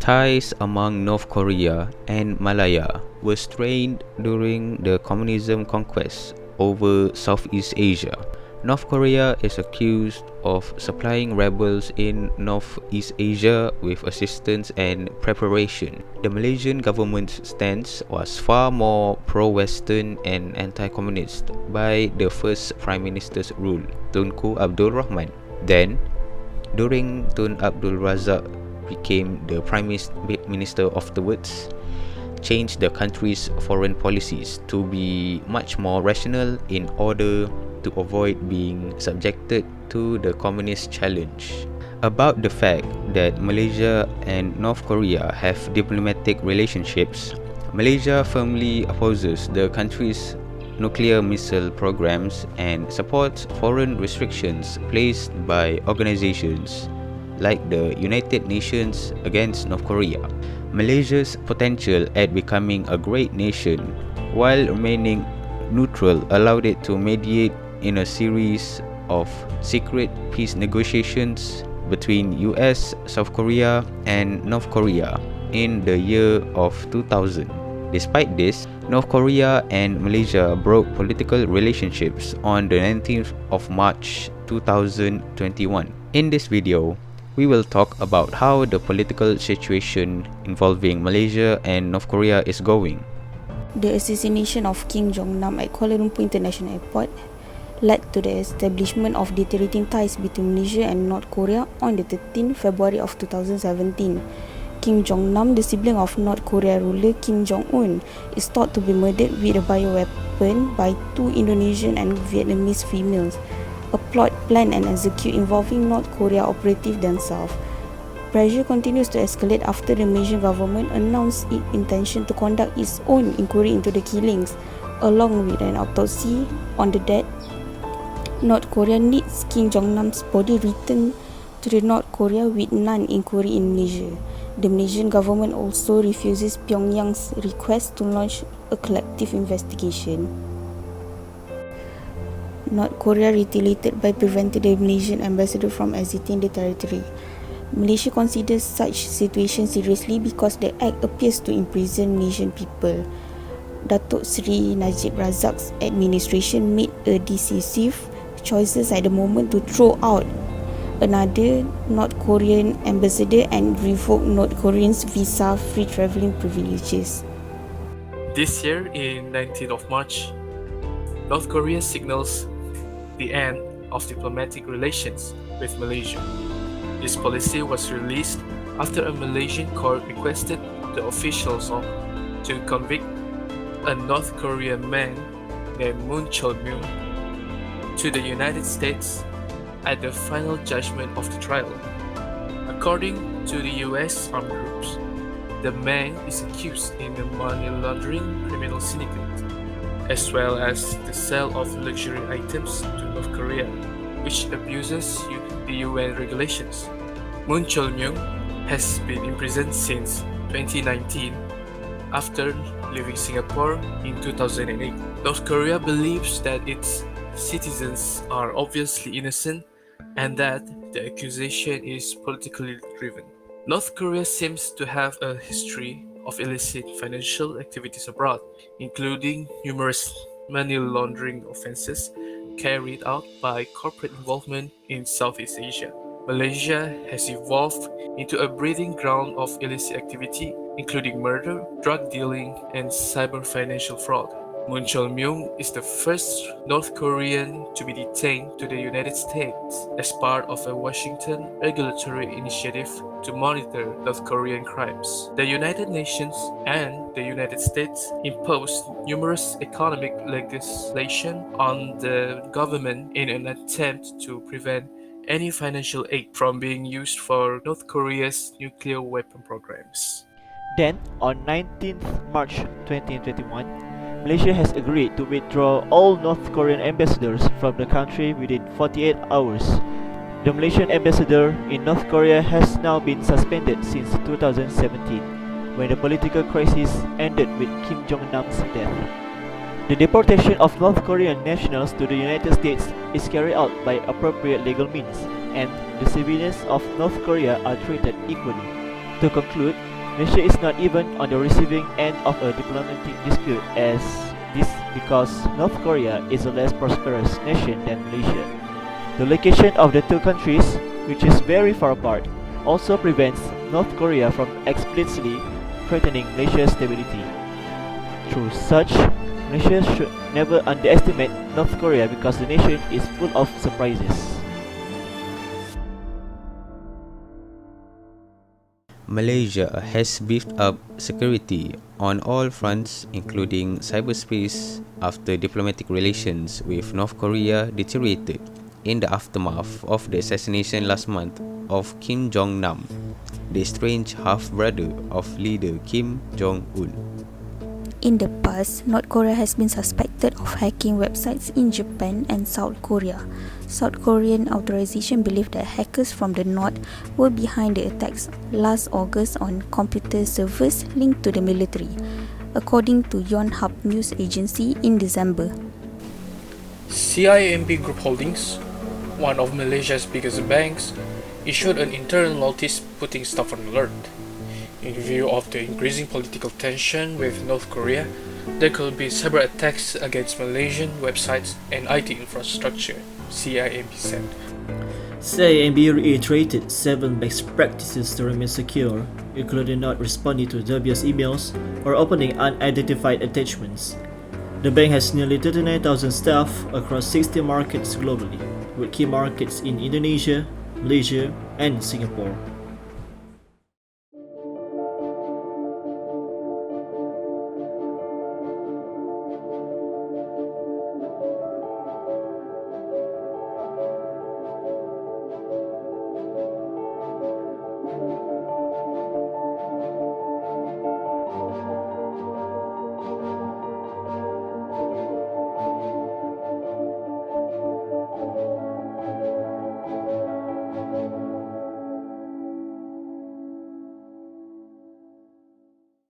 Ties among North Korea and Malaya were strained during the communism conquest over Southeast Asia. North Korea is accused of supplying rebels in Northeast Asia with assistance and preparation. The Malaysian government's stance was far more pro-Western and anti-communist by the first Prime Minister's rule, Tunku Abdul Rahman. Then, during Tun Abdul Razak became the Prime Minister afterwards, changed the country's foreign policies to be much more rational in order to avoid being subjected to the communist challenge. About the fact that Malaysia and North Korea have diplomatic relationships, Malaysia firmly opposes the country's nuclear missile programs and supports foreign restrictions placed by organizations like the United Nations against North Korea. Malaysia's potential at becoming a great nation while remaining neutral allowed it to mediate in a series of secret peace negotiations between US, South Korea, and North Korea in the year of 2000. Despite this, North Korea and Malaysia broke political relationships on the 19th of March 2021. In this video, we will talk about how the political situation involving Malaysia and North Korea is going. The assassination of Kim Jong-nam at Kuala Lumpur International Airport led to the establishment of deteriorating ties between Malaysia and North Korea on the 13th February of 2017. Kim Jong-nam, the sibling of North Korea ruler Kim Jong-un, is thought to be murdered with a bioweapon by two Indonesian and Vietnamese females. A plot planned and executed involving North Korea operative themselves. Pressure continues to escalate after the Malaysian government announced its intention to conduct its own inquiry into the killings, along with an autopsy on the dead. North Korea needs Kim Jong-nam's body returned to the North Korea with non-inquiry in Malaysia. The Malaysian government also refuses Pyongyang's request to launch a collective investigation. North Korea retaliated by preventing the Malaysian ambassador from exiting the territory. Malaysia considers such situation seriously because the act appears to imprison Malaysian people. Datuk Seri Najib Razak's administration made a decisive choices at the moment to throw out another North Korean ambassador and revoke North Koreans' visa-free travelling privileges. This year, in 19th of March, North Korea signals the end of diplomatic relations with Malaysia. This policy was released after a Malaysian court requested the officials to convict a North Korean man named Moon Chol-myung to the United States at the final judgment of the trial. According to the US armed groups, the man is accused in a money laundering criminal syndicate, as well as the sale of luxury items to North Korea, which abuses the UN regulations. Moon Chol-myung has been imprisoned since 2019 after leaving Singapore in 2008. North Korea believes that its citizens are obviously innocent and that the accusation is politically driven. North Korea seems to have a history of illicit financial activities abroad, including numerous money laundering offenses carried out by corporate involvement in Southeast Asia. Malaysia has evolved into a breeding ground of illicit activity, including murder, drug dealing, and cyber financial fraud. Moon Chol-myung is the first North Korean to be detained to the United States as part of a Washington regulatory initiative to monitor North Korean crimes. The United Nations and the United States imposed numerous economic legislation on the government in an attempt to prevent any financial aid from being used for North Korea's nuclear weapon programs. Then, on 19th March 2021, Malaysia has agreed to withdraw all North Korean ambassadors from the country within 48 hours. The Malaysian ambassador in North Korea has now been suspended since 2017, when the political crisis ended with Kim Jong-nam's death. The deportation of North Korean nationals to the United States is carried out by appropriate legal means, and the civilians of North Korea are treated equally. To conclude, Malaysia is not even on the receiving end of a diplomatic dispute as this because North Korea is a less prosperous nation than Malaysia. The location of the two countries, which is very far apart, also prevents North Korea from explicitly threatening Malaysia's stability. Through such, Malaysia should never underestimate North Korea because the nation is full of surprises. Malaysia has beefed up security on all fronts, including cyberspace, after diplomatic relations with North Korea deteriorated in the aftermath of the assassination last month of Kim Jong-nam, the estranged half-brother of leader Kim Jong-un. In the past, North Korea has been suspected of hacking websites in Japan and South Korea. South Korean authorization believed that hackers from the North were behind the attacks last August on computer servers linked to the military, according to Yonhap news agency in December. CIMB Group Holdings, one of Malaysia's biggest banks, issued an internal notice putting staff on alert. In view of the increasing political tension with North Korea, there could be cyber attacks against Malaysian websites and IT infrastructure, CIMB said. CIMB reiterated 7 best practices to remain secure, including not responding to dubious emails or opening unidentified attachments. The bank has nearly 39,000 staff across 60 markets globally, with key markets in Indonesia, Malaysia, and Singapore.